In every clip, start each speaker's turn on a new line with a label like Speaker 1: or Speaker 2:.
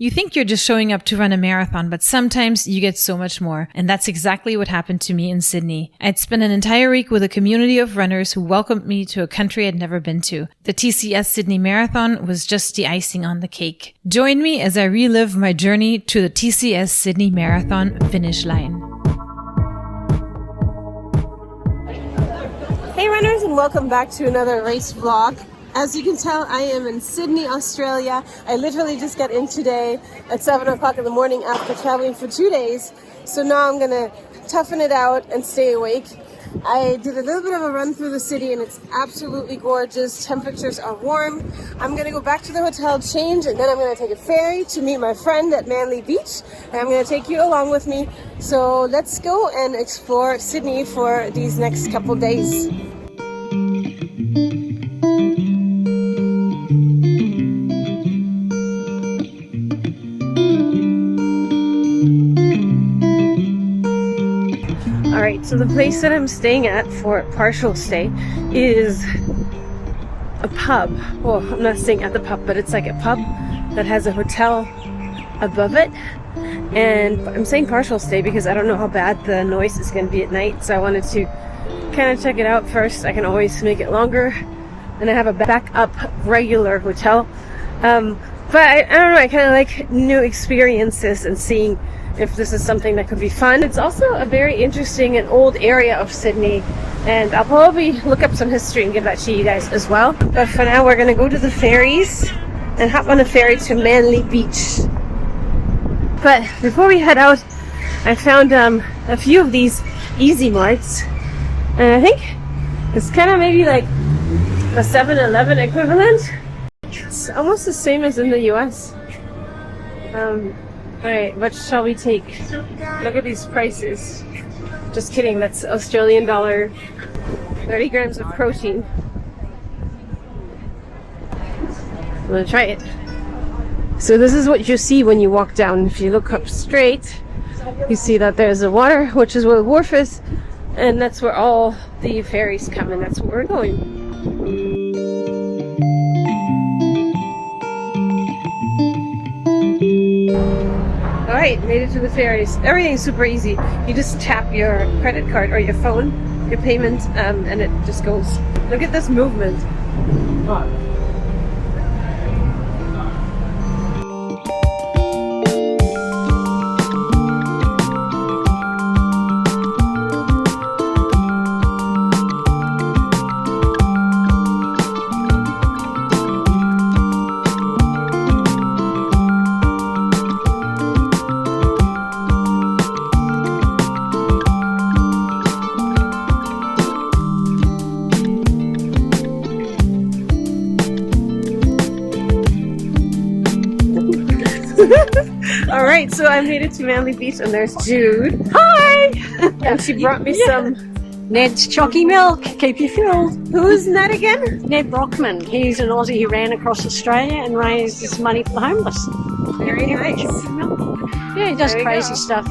Speaker 1: You think you're just showing up to run a marathon, but sometimes you get so much more. And that's exactly what happened to me in Sydney. I'd spent an entire week with a community of runners who welcomed me to a country I'd never been to. The TCS Sydney Marathon was just the icing on the cake. Join me as I relive my journey to the TCS Sydney Marathon finish line.
Speaker 2: Hey runners, and welcome back to another race vlog. As you can tell, I am in Sydney, Australia. I literally just got in today at 7 o'clock in the morning after traveling for 2 days. So now I'm gonna toughen it out and stay awake. I did a little bit of a run through the city and it's absolutely gorgeous. Temperatures are warm. I'm gonna go back to the hotel, change, and then I'm gonna take a ferry to meet my friend at Manly Beach. And I'm gonna take you along with me. So let's go and explore Sydney for these next couple days. Alright, so the place that I'm staying at for partial stay is a pub. Well, I'm not staying at the pub, but it's like a pub that has a hotel above it. And I'm saying partial stay because I don't know how bad the noise is going to be at night. So I wanted to kind of check it out first. I can always make it longer. And I have a backup regular hotel. But I don't know, I kind of like new experiences and seeing if this is something that could be fun. It's also a very interesting and old area of Sydney, and I'll probably look up some history and give that to you guys as well. But for now, we're gonna go to the ferries and hop on a ferry to Manly Beach. But before we head out, I found a few of these Easy Marts, and I think it's kind of maybe like a 7-Eleven equivalent. It's almost the same as in the US. Alright, what shall we take? Look at these prices. Just kidding, that's Australian dollar. 30 grams of protein. I'm gonna try it. So this is what you see when you walk down. If you look up straight, you see that there's a water, which is where the wharf is, and that's where all the ferries come, and that's where we're going. Alright, made it to the ferries. Everything's super easy. You just tap your credit card or your phone, your payment, and it just goes. Look at this movement. Alright, so I made it to Manly Beach and there's Jude. Hi! And she brought me some
Speaker 3: Ned's Chalky Milk, keep you filled.
Speaker 2: Who's Ned again?
Speaker 3: Ned Brockman, he's an Aussie who ran across Australia and raised this money for the homeless.
Speaker 2: Very nice.
Speaker 3: Yeah, he does
Speaker 2: There you
Speaker 3: crazy
Speaker 2: go.
Speaker 3: stuff.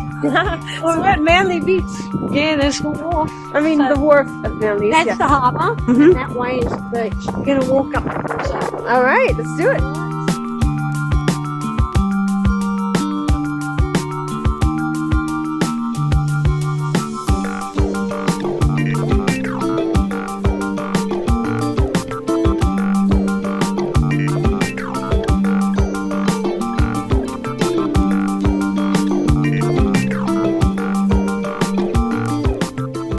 Speaker 2: We're at Manly Beach.
Speaker 3: Yeah, there's the wharf.
Speaker 2: I mean, the wharf at Manly.
Speaker 3: That's
Speaker 2: Yeah.
Speaker 3: the harbour,
Speaker 2: Mhm.
Speaker 3: that way is the beach. We're going to walk up the water.
Speaker 2: Alright, let's do it.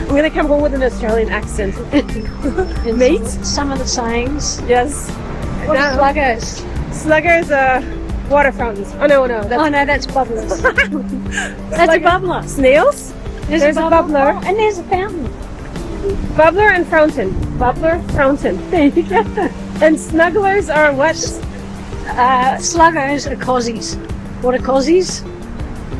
Speaker 2: I'm gonna come home with an Australian accent.
Speaker 3: And
Speaker 2: Mate?
Speaker 3: Some of the sayings.
Speaker 2: Yes.
Speaker 3: What
Speaker 2: Now-
Speaker 3: are sluggers?
Speaker 2: Sluggers are water fountains. Oh no, that's
Speaker 3: Oh no, that's bubblers. That's a bubbler.
Speaker 2: snails. There's a bubbler.
Speaker 3: Oh, and there's a fountain.
Speaker 2: Bubbler and fountain. Bubbler, fountain.
Speaker 3: There you go.
Speaker 2: And snugglers are what?
Speaker 3: Sluggers are cozies. What are cozies?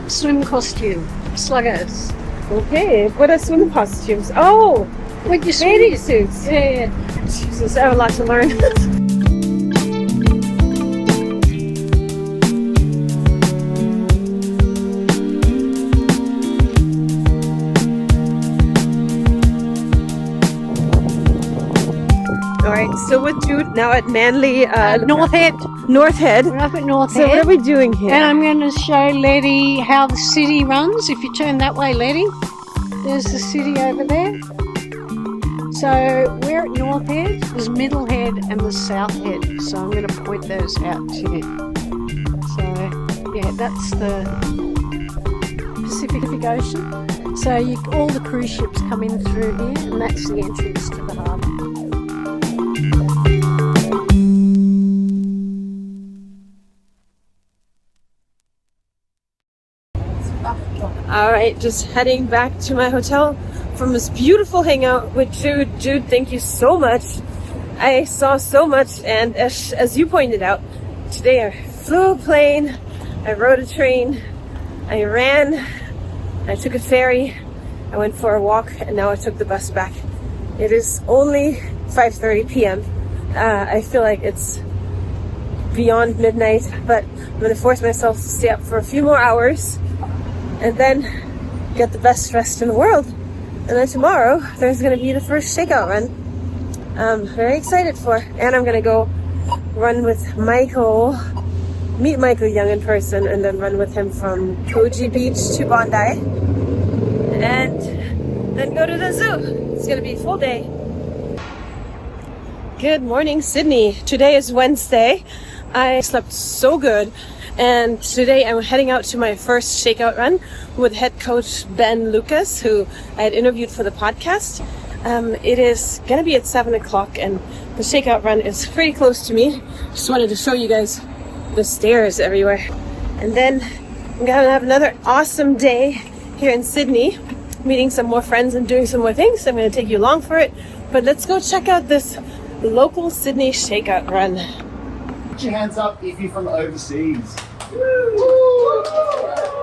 Speaker 3: Swim costume. Sluggers.
Speaker 2: Okay, what are swim costumes? Oh,
Speaker 3: With your
Speaker 2: bathing
Speaker 3: swim.
Speaker 2: suits.
Speaker 3: Yeah.
Speaker 2: Jesus, I have a lot to learn. All right, still with Jude now at Manly.
Speaker 3: North Head.
Speaker 2: North Head.
Speaker 3: We're up at North
Speaker 2: So what
Speaker 3: Head.
Speaker 2: are we doing here?
Speaker 3: And I'm going to show Letty how the city runs. If you turn that way, Letty, there's the city over there. So we're at North Head, there's Middle Head and the South Head. So I'm going to point those out to you. So yeah, that's the Pacific Ocean. So all the cruise ships come in through here, and that's the entrance to the harbour.
Speaker 2: Alright, just heading back to my hotel from this beautiful hangout with Jude. Jude, thank you so much. I saw so much, and as you pointed out, today I flew a plane, I rode a train, I ran, I took a ferry, I went for a walk, and now I took the bus back. It is only 5:30 p.m. I feel like it's beyond midnight, but I'm going to force myself to stay up for a few more hours and then get the best rest in the world. And then tomorrow, there's going to be the first shakeout run. I'm very excited for. And I'm going to go run with Michael, meet Michael Young in person, and then run with him from Koji Beach to Bondi. And then go to the zoo. It's going to be a full day. Good morning, Sydney. Today is Wednesday. I slept so good. And today I'm heading out to my first shakeout run with head coach Ben Lucas, who I had interviewed for the podcast. It is going to be at 7 o'clock, and the shakeout run is pretty close to me. Just wanted to show you guys the stairs everywhere. And then I'm going to have another awesome day here in Sydney, meeting some more friends and doing some more things. I'm going to take you along for it. But let's go check out this local Sydney shakeout run.
Speaker 4: Put your hands up if you're from overseas. Woo!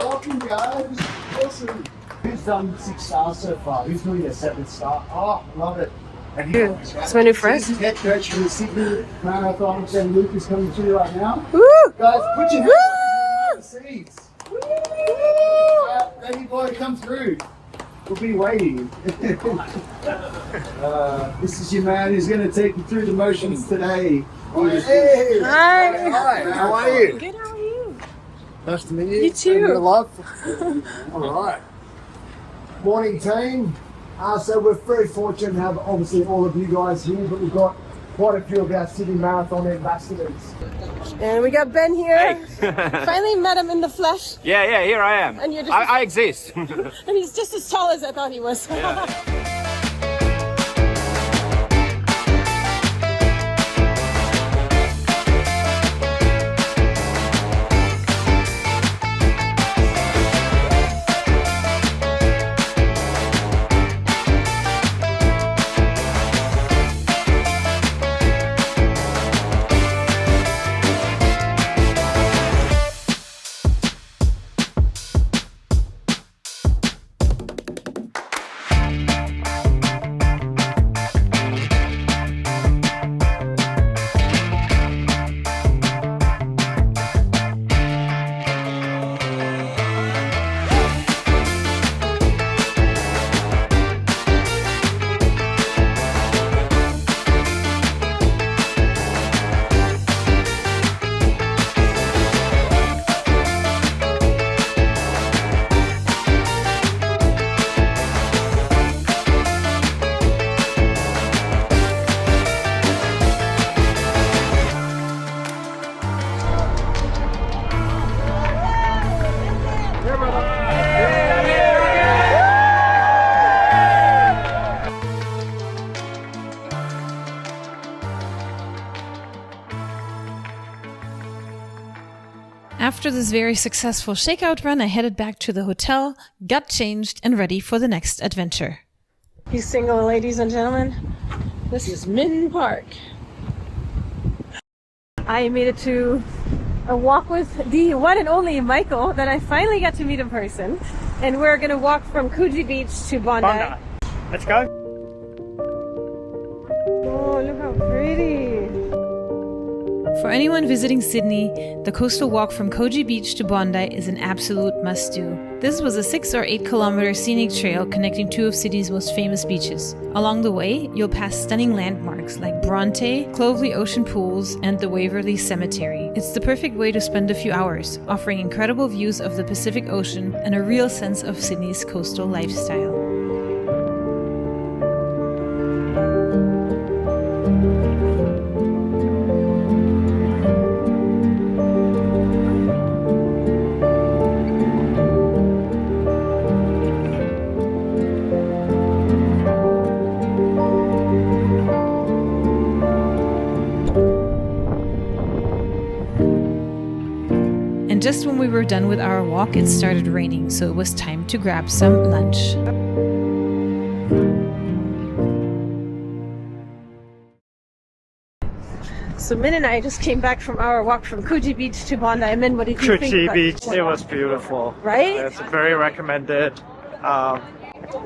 Speaker 4: Welcome, guys. Awesome. Who's done 6 stars so far? Who's doing a 7 star? Oh, love it.
Speaker 2: It's my new friend.
Speaker 4: This is head coach for the Sydney Marathon. Ben Lucas coming through right now.
Speaker 2: Woo!
Speaker 4: Guys, put your hands up if you're overseas. Baby boy, come through. We'll be waiting. This is your man who's going to take you through the motions today. Hey!
Speaker 2: Hi!
Speaker 4: Hi, how are you?
Speaker 2: Good, how are you?
Speaker 4: Nice to meet you.
Speaker 2: You too.
Speaker 4: You're alive. All right. Morning, team. So we're very fortunate to have obviously all of you guys here, but we've got quite a few of our Sydney Marathon ambassadors.
Speaker 2: And we got Ben here.
Speaker 5: Hey.
Speaker 2: Finally met him in the flesh.
Speaker 5: Yeah, here I am.
Speaker 2: And you're just
Speaker 5: I exist.
Speaker 2: And he's just as tall as I thought he was.
Speaker 1: After this very successful shakeout run, I headed back to the hotel, got changed, and ready for the next adventure.
Speaker 2: He's single, ladies and gentlemen. This is Min Park. I made it to a walk with the one and only Michael that I finally got to meet in person. And we're going to walk from Koji Beach to Bondi.
Speaker 5: Let's go.
Speaker 2: Oh, look how pretty.
Speaker 1: For anyone visiting Sydney, the coastal walk from Koji Beach to Bondi is an absolute must-do. This was a 6 or 8 kilometer scenic trail connecting two of Sydney's most famous beaches. Along the way, you'll pass stunning landmarks like Bronte, Clovelly Ocean Pools, and the Waverley Cemetery. It's the perfect way to spend a few hours, offering incredible views of the Pacific Ocean and a real sense of Sydney's coastal lifestyle. And just when we were done with our walk, it started raining, so it was time to grab some lunch.
Speaker 2: So Min and I just came back from our walk from Koji Beach to Bondi. Min, what did you think?
Speaker 5: Koji Beach, it was beautiful.
Speaker 2: Right?
Speaker 5: It's very recommended.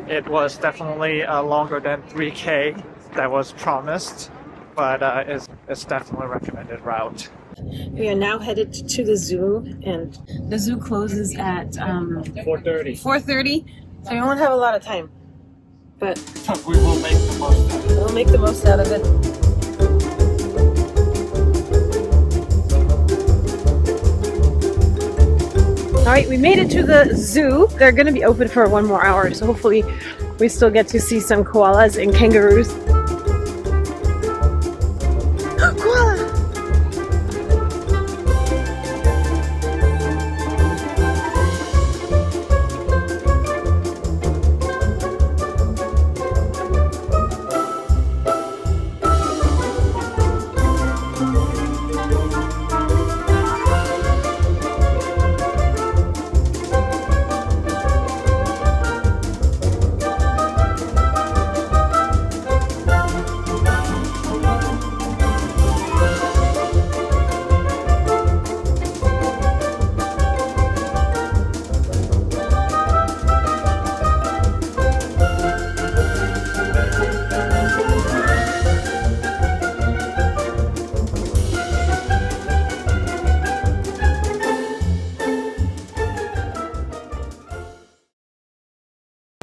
Speaker 5: It was definitely longer than 3K that was promised, but it's definitely a recommended route.
Speaker 2: We are now headed to the zoo, and the zoo closes at
Speaker 5: 4:30.
Speaker 2: 4:30, so we won't have a lot of time. But
Speaker 5: We will make the most of it.
Speaker 2: we'll make the most out of it. Alright, we made it to the zoo. They're going to be open for 1 more hour, so hopefully we still get to see some koalas and kangaroos. Koala!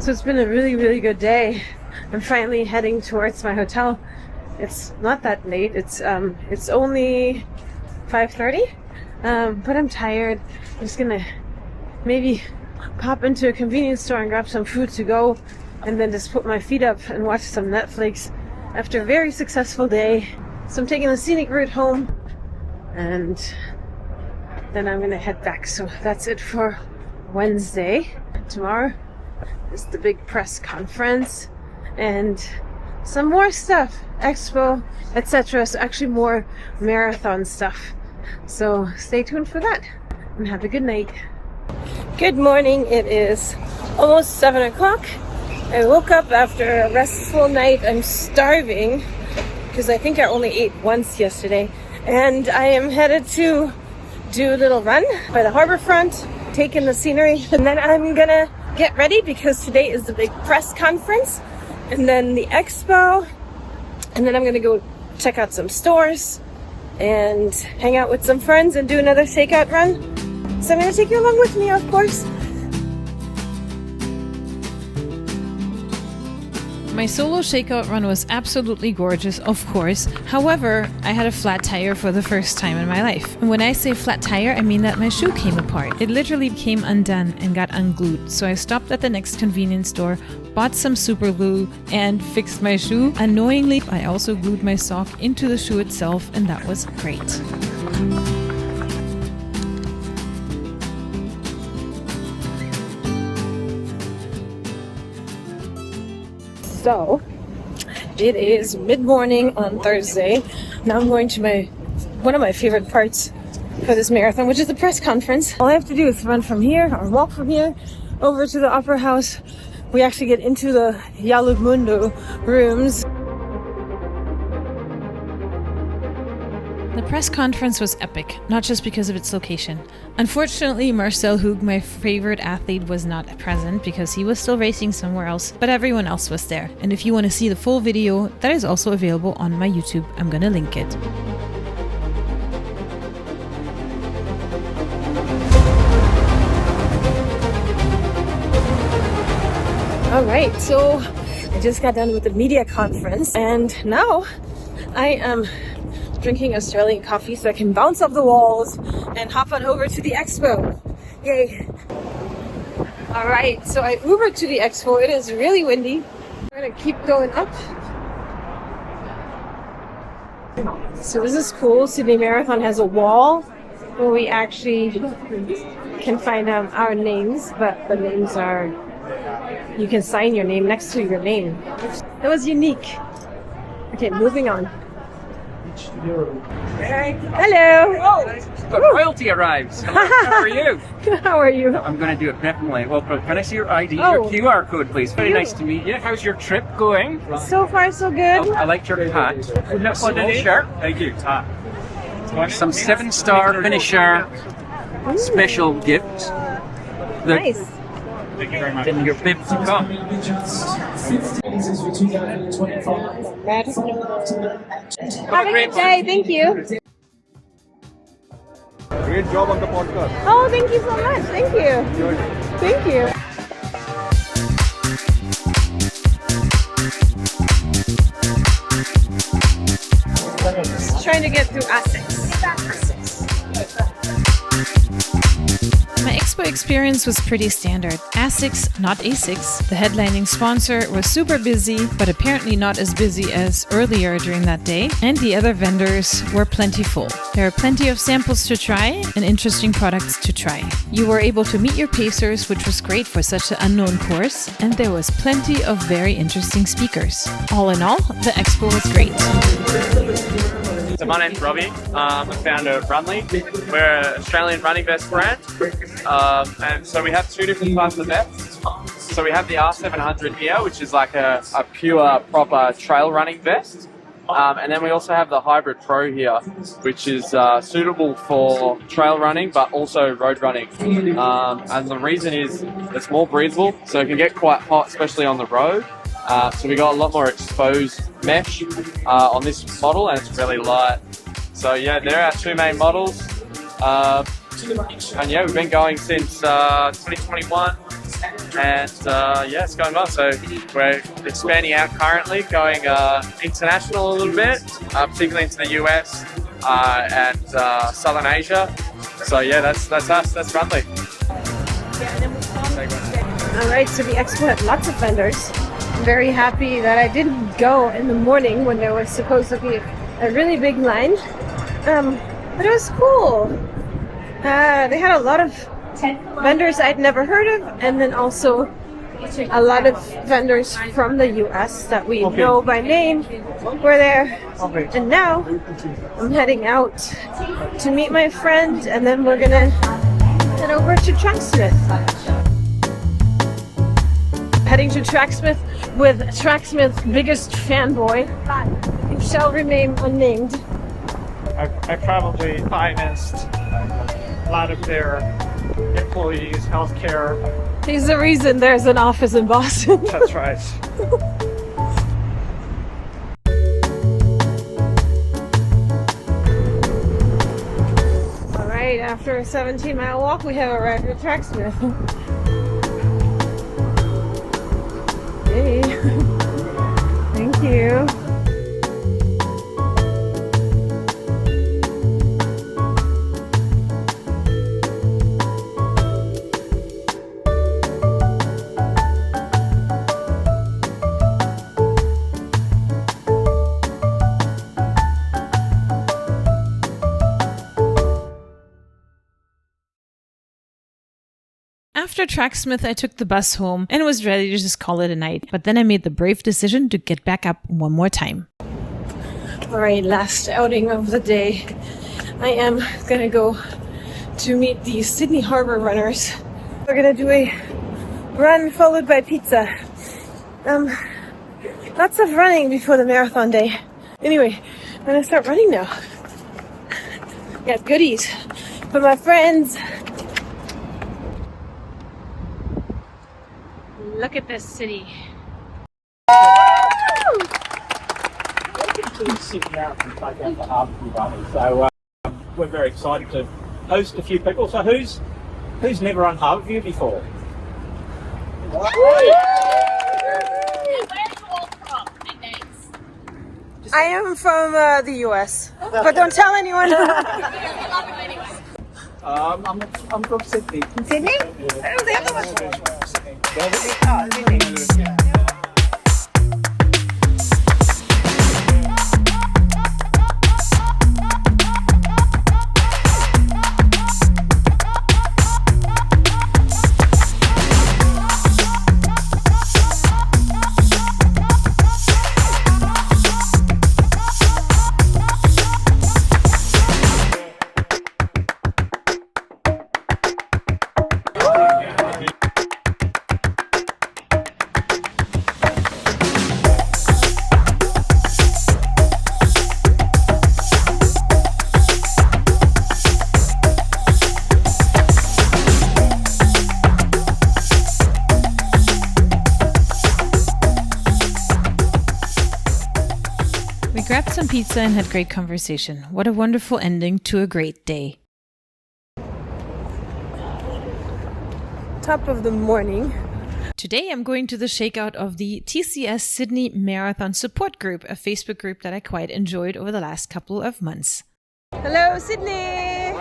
Speaker 2: So it's been a really, really good day. I'm finally heading towards my hotel. It's not that late. It's only 5:30, but I'm tired. I'm just gonna maybe pop into a convenience store and grab some food to go, and then just put my feet up and watch some Netflix after a very successful day. So I'm taking the scenic route home, and then I'm gonna head back. So that's it for Wednesday. Tomorrow is the big press conference and some more stuff, expo, etc. So actually more marathon stuff. So stay tuned for that and have a good night. Good morning. It is almost 7 o'clock. I woke up after a restful night. I'm starving because I think I only ate once yesterday, and I am headed to do a little run by the harbor front, take in the scenery, and then I'm gonna get ready because today is the big press conference and then the expo, and then I'm gonna go check out some stores and hang out with some friends and do another shakeout run. So I'm gonna take you along with me, of course.
Speaker 1: My solo shakeout run was absolutely gorgeous, of course. However, I had a flat tire for the first time in my life. And when I say flat tire, I mean that my shoe came apart. It literally came undone and got unglued. So I stopped at the next convenience store, bought some super glue, and fixed my shoe. Annoyingly, I also glued my sock into the shoe itself, and that was great.
Speaker 2: So, it is mid-morning on Thursday. Now I'm going to one of my favorite parts for this marathon, which is the press conference. All I have to do is run from here, or walk from here, over to the Opera House. We actually get into the Yalumundo rooms.
Speaker 1: The press conference was epic, not just because of its location. Unfortunately, Marcel Hug, my favorite athlete, was not present because he was still racing somewhere else, but everyone else was there. And if you want to see the full video, that is also available on my YouTube. I'm gonna link it.
Speaker 2: All right, so I just got done with the media conference and now I am drinking Australian coffee so I can bounce off the walls and hop on over to the expo. Yay. All right, so I Ubered to the expo. It is really windy. We're gonna keep going up. So this is cool. Sydney Marathon has a wall where we actually can find our names, but the names are, you can sign your name next to your name. That was unique. Okay, moving on. Hello.
Speaker 6: But royalty arrives. How are you?
Speaker 2: How are you?
Speaker 6: I'm going to do it definitely. Well, can I see your ID,
Speaker 2: Oh.
Speaker 6: your QR code, please? Very nice to meet you. How's your trip going?
Speaker 2: So far, so good.
Speaker 6: I liked your hat. Small shirt. Thank you. Some 7-star finisher special gift.
Speaker 2: Nice.
Speaker 6: Thank you very much. And your bib to come.
Speaker 2: Have a good day. Thank you.
Speaker 7: Great job on the podcast.
Speaker 2: Oh, thank you so much. Thank you. Thank you. Just trying to get through Essex.
Speaker 1: My expo experience was pretty standard. ASICS, not ASICS, the headlining sponsor, was super busy, but apparently not as busy as earlier during that day, and the other vendors were plentiful. There are plenty of samples to try and interesting products to try. You were able to meet your pacers, which was great for such an unknown course, and there was plenty of very interesting speakers. All in all, the expo was great.
Speaker 8: So my name's Robbie. I'm the founder of Runly. We're an Australian running vest brand. And so we have 2 different types of vests. So we have the R700 here, which is like a pure, proper trail running vest. And then we also have the Hybrid Pro here, which is suitable for trail running, but also road running. And the reason is it's more breathable, so it can get quite hot, especially on the road. So we got a lot more exposed mesh on this model, and it's really light. So yeah, they're our 2 main models. And yeah, we've been going since 2021, and yeah, it's going well. So we're expanding out currently, going international a little bit, particularly into the US and Southern Asia. So yeah, that's us. That's Runly.
Speaker 2: All right, so the expo had lots of vendors. I'm very happy that I didn't go in the morning when there was supposed to be a really big line. But it was cool. They had a lot of vendors I'd never heard of, and then also a lot of vendors from the US that we know by name were there. And now I'm heading out to meet my friend, and then we're gonna head over to Tracksmith. Heading to Tracksmith with Tracksmith's biggest fanboy, who shall remain unnamed.
Speaker 5: I probably financed a lot of their employees' healthcare.
Speaker 2: He's the reason there's an office in Boston.
Speaker 5: That's right.
Speaker 2: All right, after a 17-mile walk, we have arrived at Tracksmith. Hey, thank you.
Speaker 1: After Tracksmith, I took the bus home and was ready to just call it a night. But then I made the brave decision to get back up one more time.
Speaker 2: All right, last outing of the day. I am gonna go to meet the Sydney Harbour runners. We're gonna do a run followed by pizza. Lots of running before the marathon day. Anyway, I'm gonna start running now. Got goodies for my friends. Look at this city.
Speaker 9: So we're very excited to host a few people. So who's never run Harbourview before?
Speaker 2: I am from the US, but don't tell anyone.
Speaker 4: I'm from Sydney.
Speaker 2: Sydney? Oh, the other one.
Speaker 1: We grabbed some pizza and had great conversation. What a wonderful ending to a great day.
Speaker 2: Top of the morning.
Speaker 1: Today I'm going to the shakeout of the TCS Sydney Marathon support group, a Facebook group that I quite enjoyed over the last couple of months.
Speaker 2: Hello, Sydney.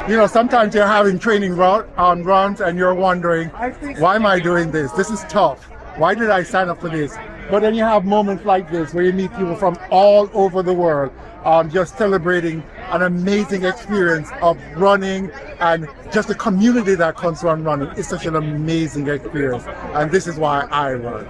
Speaker 10: You know, sometimes you're having training runs and you're wondering, why am I doing this? This is tough. Why did I sign up for this? But then you have moments like this where you meet people from all over the world, just celebrating an amazing experience of running, and just the community that comes from running is such an amazing experience. And this is why I run.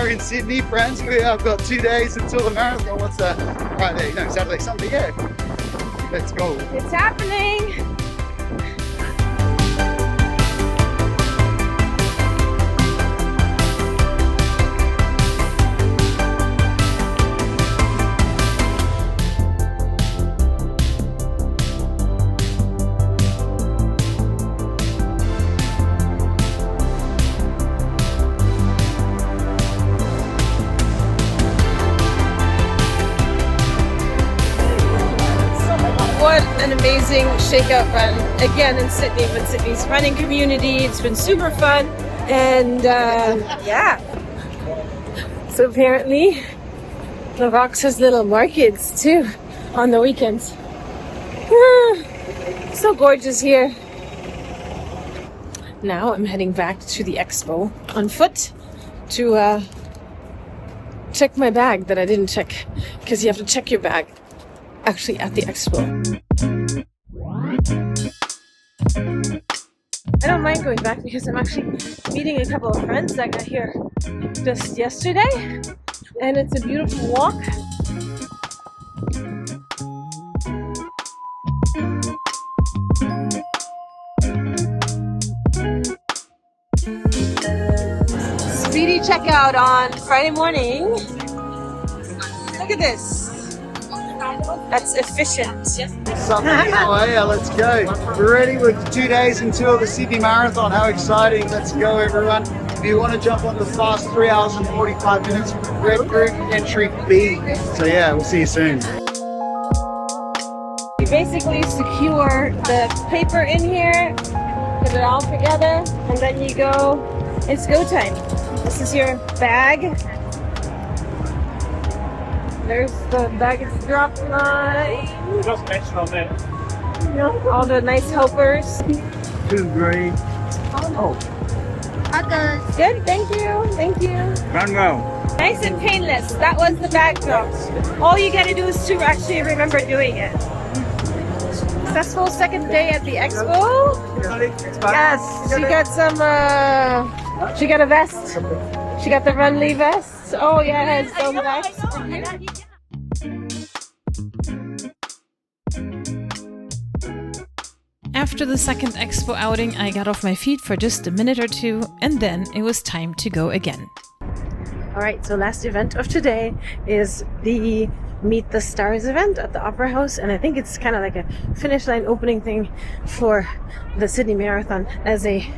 Speaker 4: In Sydney, friends. We have got 2 days until the marathon. What's that? Friday, no, Saturday, Sunday, yeah. Let's go.
Speaker 2: It's happening. What an amazing shakeout run. Again in Sydney, but Sydney's running community. It's been super fun. And yeah. So apparently the Rocks has little markets too on the weekends. So gorgeous here. Now I'm heading back to the expo on foot to check my bag that I didn't check, because you have to check your bag actually at the expo. I don't mind going back because I'm actually meeting a couple of friends that got here just yesterday, and it's a beautiful walk. Speedy checkout on Friday morning. Look at this. That's efficient.
Speaker 4: Something away, let's go. We're ready with 2 days until the Sydney Marathon. How exciting. Let's go, everyone. If you want to jump on the fast 3 hours and 45 minutes, red group, entry B. So yeah, we'll see you soon.
Speaker 2: You basically secure the paper in here, put it all together, and then you go, it's go time. This is your bag. There's the baggage drop line.
Speaker 9: Just mention on there.
Speaker 2: All the nice helpers.
Speaker 4: 2 green.
Speaker 2: Oh. Good, thank you, thank you.
Speaker 4: Run well.
Speaker 2: Nice and painless. That was the bag drop. All you gotta do is to actually remember doing it. Successful second day at the expo. Yes, she got some, she got a vest. She got the Runly vest. Oh yeah, it has some vests.
Speaker 1: After the second expo outing, I got off my feet for just a minute or two, and then it was time to go again.
Speaker 2: Alright, so last event of today is the Meet the Stars event at the Opera House, and I think it's kind of like a finish line opening thing for the Sydney Marathon as a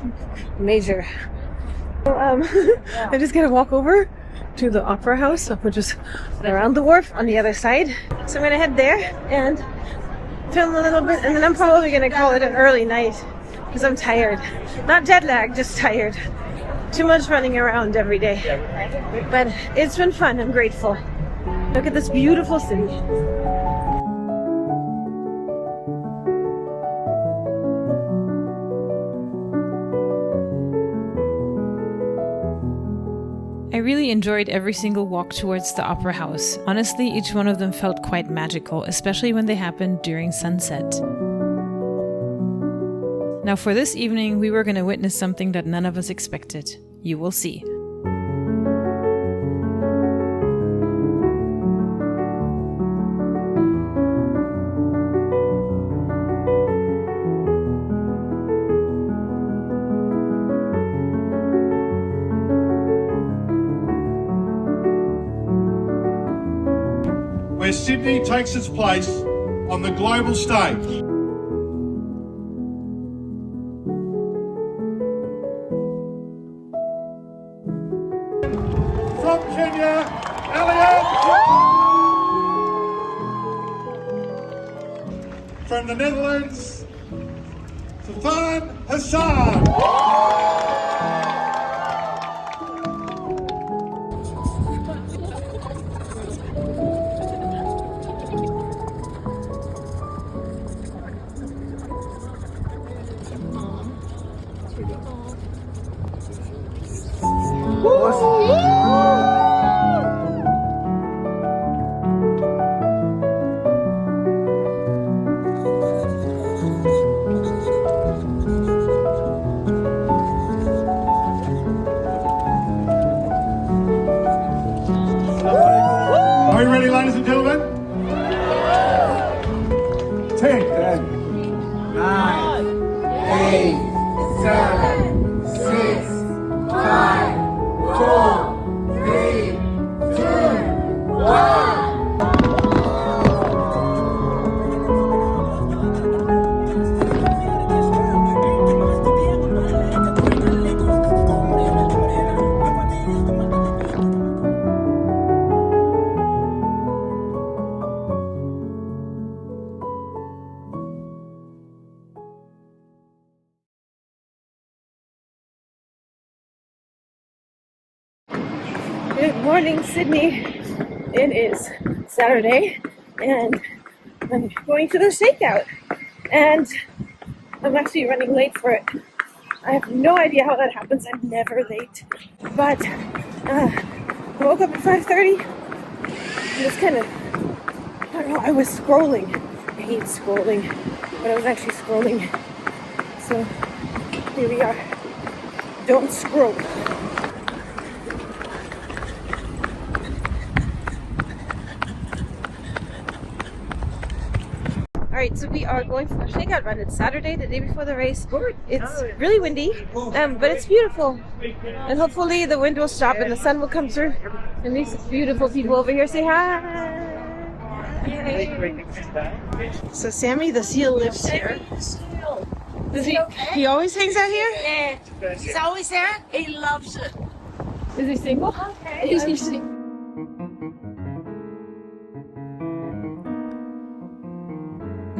Speaker 2: major. So, I just gotta walk over to the Opera House, which is around the wharf on the other side. So I'm gonna head there and film a little bit, and then I'm probably gonna call it an early night because I'm tired. Not jet lag, just tired. Too much running around every day. But it's been fun. I'm grateful. Look at this beautiful city.
Speaker 1: I really enjoyed every single walk towards the Opera House. Honestly, each one of them felt quite magical, especially when they happened during sunset. Now for this evening, we were going to witness something that none of us expected. You will see.
Speaker 10: Where Sydney takes its place on the global stage. From Kenya, Elliot. From the Netherlands, Stefan Hassan. Are you ready, ladies and gentlemen? 10, 9, 8, 7, 6, 5, 4, 3, 2, 1.
Speaker 2: Good morning, Sydney. It is Saturday, and I'm going to the shakeout, and I'm actually running late for it. I have no idea how that happens. I'm never late, but I woke up at 5:30. It was kind of, I don't know, I was scrolling. I hate scrolling, but I was actually scrolling. So here we are. Don't scroll. Alright, so we are going for a shakeout run. It's Saturday, the day before the race. It's really windy, but it's beautiful. And hopefully the wind will stop and the sun will come through. And these beautiful people over here say hi. So Sammy the seal lives here. Does he always hangs out here?
Speaker 3: Yeah, he's always there. He loves it.
Speaker 2: Is he single?
Speaker 3: He's single.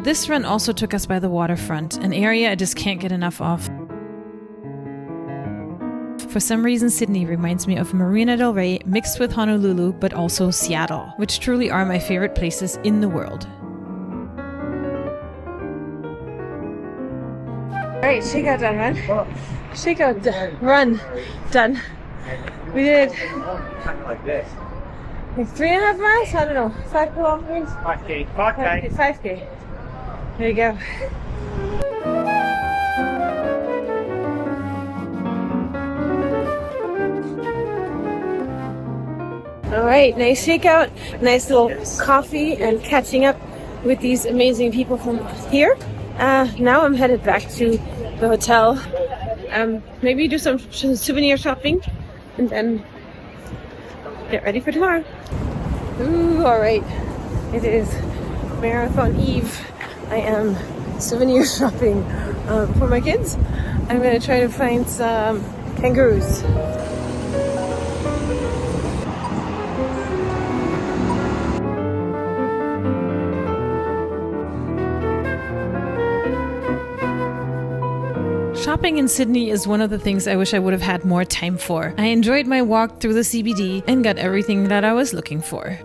Speaker 1: This run also took us by the waterfront, an area I just can't get enough of. For some reason, Sydney reminds me of Marina del Rey mixed with Honolulu, but also Seattle, which truly are my favorite places in the world.
Speaker 2: Alright, shakeout done, run. Shakeout run done. We did
Speaker 5: Like this.
Speaker 2: like 3.5 miles? I don't know, 5 kilometers?
Speaker 5: 5K. 5K.
Speaker 2: 5K. There you go. All right, nice shakeout, nice little coffee and catching up with these amazing people from here. Now I'm headed back to the hotel. Maybe do some souvenir shopping and then get ready for tomorrow. Ooh, alright. It is Marathon Eve. I am souvenir shopping for my kids. I'm going to try to find some kangaroos.
Speaker 1: Shopping in Sydney is one of the things I wish I would have had more time for. I enjoyed my walk through the CBD and got everything that I was looking for.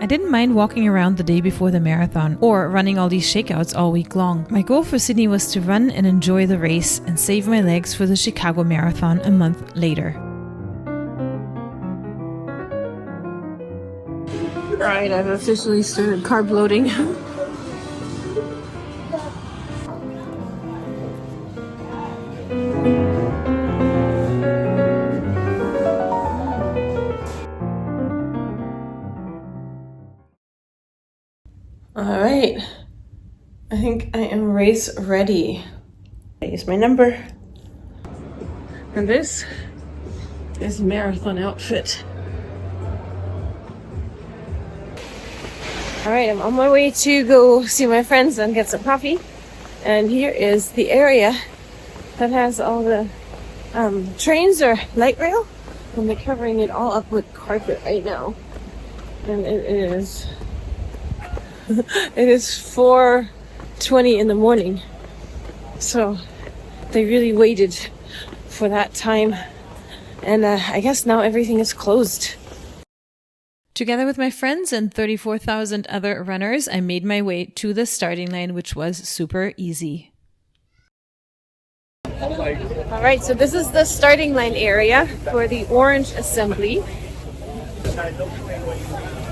Speaker 1: I didn't mind walking around the day before the marathon or running all these shakeouts all week long. My goal for Sydney was to run and enjoy the race and save my legs for the Chicago Marathon a month later.
Speaker 2: Alright, I've officially started carb loading. Alright, I think I am race ready. Here's my number. And this is marathon outfit. Alright, I'm on my way to go see my friends and get some coffee. And here is the area that has all the trains or light rail. And they're covering it all up with carpet right now. And it is... it is 4:20 in the morning, so they really waited for that time, and I guess now everything is closed.
Speaker 1: Together with my friends and 34,000 other runners, I made my way to the starting line, which was super easy.
Speaker 2: Alright, so this is the starting line area for the Orange Assembly.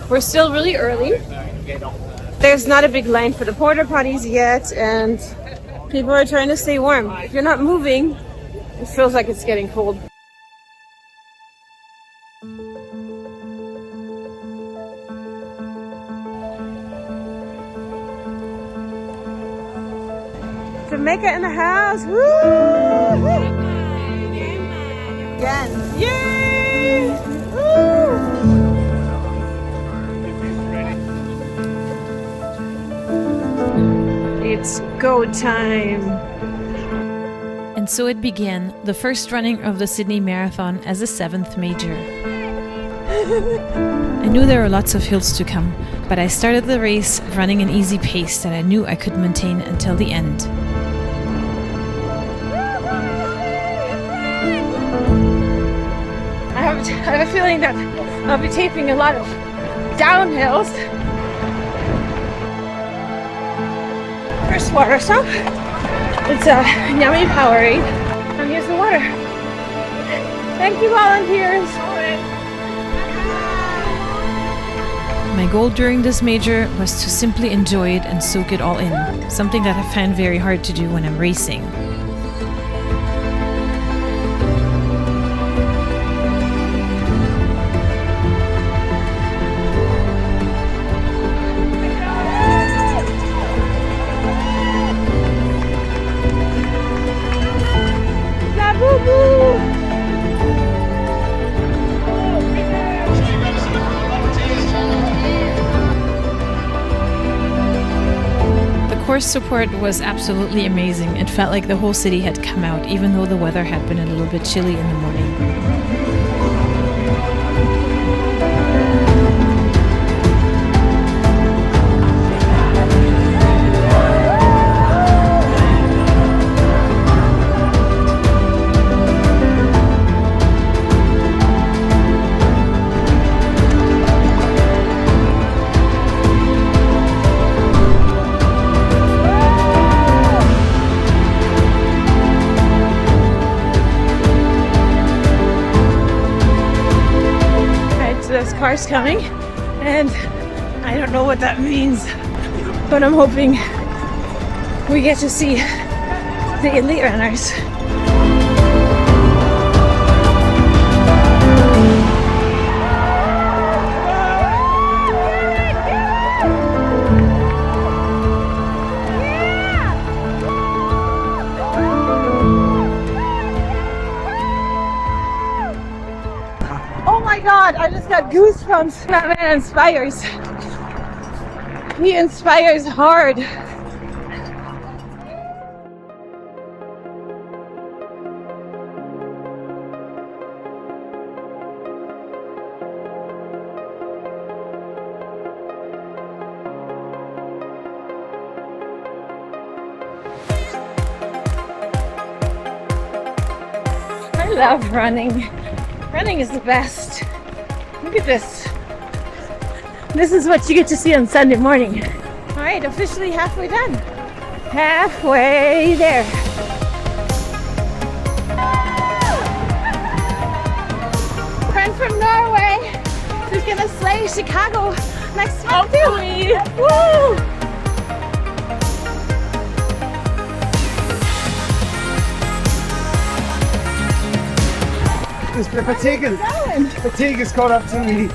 Speaker 2: We're still really early. There's not a big line for the porta potties yet, and people are trying to stay warm. If you're not moving, it feels like it's getting cold. Jamaica in the house! Woo! Again! Yay! Woo! It's go time!
Speaker 1: And so it began, the first running of the Sydney Marathon as a 7th major. I knew there were lots of hills to come, but I started the race running an easy pace that I knew I could maintain until the end.
Speaker 2: I have a feeling that I'll be taping a lot of downhills. First water stop. It's a yummy Powerade. And here's the water. Thank you, volunteers.
Speaker 1: My goal during this major was to simply enjoy it and soak it all in, something that I find very hard to do when I'm racing. Course support was absolutely amazing. It felt like the whole city had come out, even though the weather had been a little bit chilly in the morning.
Speaker 2: Cars coming, and I don't know what that means, but I'm hoping we get to see the elite runners. god, I just got goosebumps. That man inspires. He inspires hard. I love running. Running is the best. Look at this. This is what you get to see on Sunday morning. All right, officially halfway done. Halfway there. Friend from Norway who's gonna slay Chicago next month too. Woo!
Speaker 4: The fatigue has caught up to me.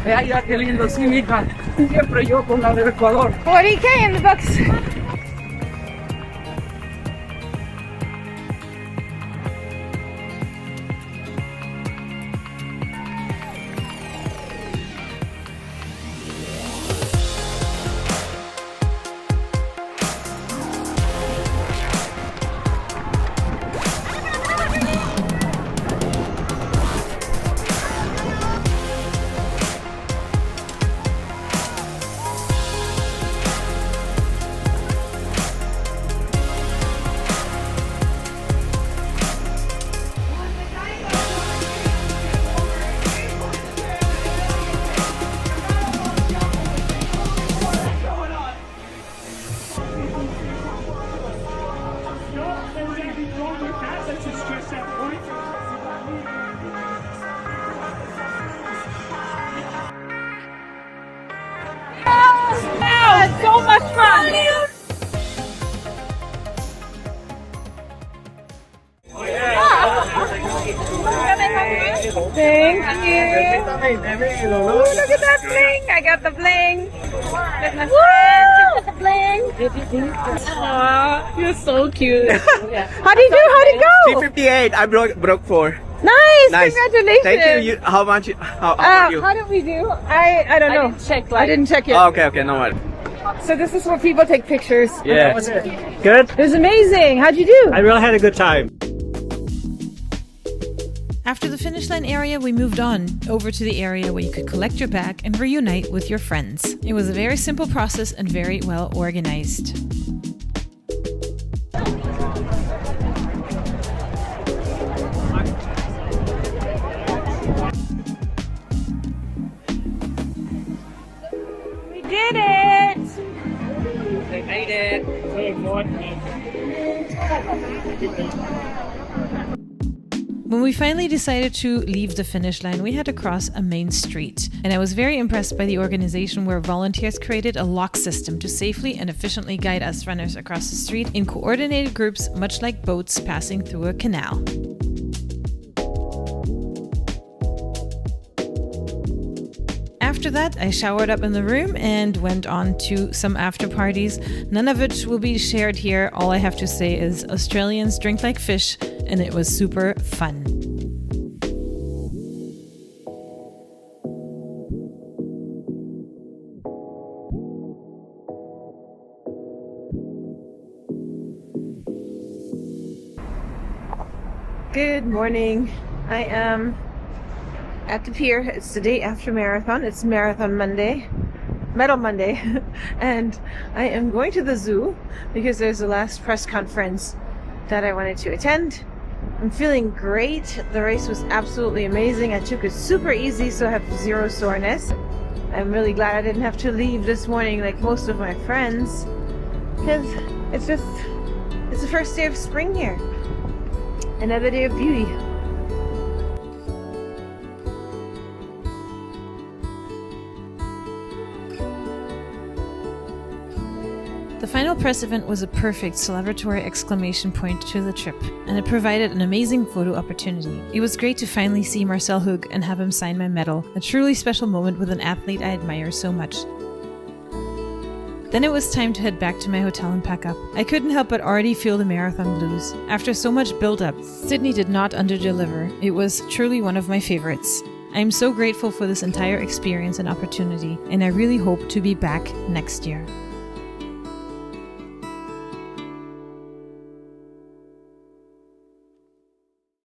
Speaker 6: Vea ya qué lindo, sí, mija. Siempre yo con la del Ecuador.
Speaker 2: 40K in the books. So much fun! Thank you. Ooh, look at that bling! I got the bling. Woo! The bling. Aw, you're so cute. How'd you do? How'd it go?
Speaker 8: 358. I broke 4.
Speaker 2: Nice. Congratulations.
Speaker 8: Thank you. How much? How about you?
Speaker 2: How did we do? I don't know. I didn't check it.
Speaker 8: Oh, okay, no worries.
Speaker 2: So this is where people take pictures.
Speaker 9: Yeah.
Speaker 2: How was it?
Speaker 9: Good.
Speaker 2: It was amazing. How'd you do?
Speaker 9: I really had a good time.
Speaker 1: After the finish line area, we moved on over to the area where you could collect your bag and reunite with your friends. It was a very simple process and very well organized.
Speaker 2: We did it!
Speaker 6: They made it.
Speaker 1: When we finally decided to leave the finish line, we had to cross a main street. And I was very impressed by the organization where volunteers created a lock system to safely and efficiently guide us runners across the street in coordinated groups, much like boats passing through a canal. After that, I showered up in the room and went on to some after parties, none of which will be shared here. All I have to say is Australians drink like fish, and it was super fun.
Speaker 2: Good morning. I am at the pier. It's the day after marathon. It's Marathon Monday, Medal Monday, and I am going to the zoo because there's the last press conference that I wanted to attend. I'm feeling great. The race was absolutely amazing. I took it super easy, so I have zero soreness. I'm really glad I didn't have to leave this morning like most of my friends, because it's the first day of spring here. Another day of beauty.
Speaker 1: The final press event was a perfect celebratory exclamation point to the trip, and it provided an amazing photo opportunity. It was great to finally see Marcel Hug and have him sign my medal, a truly special moment with an athlete I admire so much. Then it was time to head back to my hotel and pack up. I couldn't help but already feel the marathon blues. After so much build-up, Sydney did not underdeliver. It was truly one of my favorites. I am so grateful for this entire experience and opportunity, and I really hope to be back next year.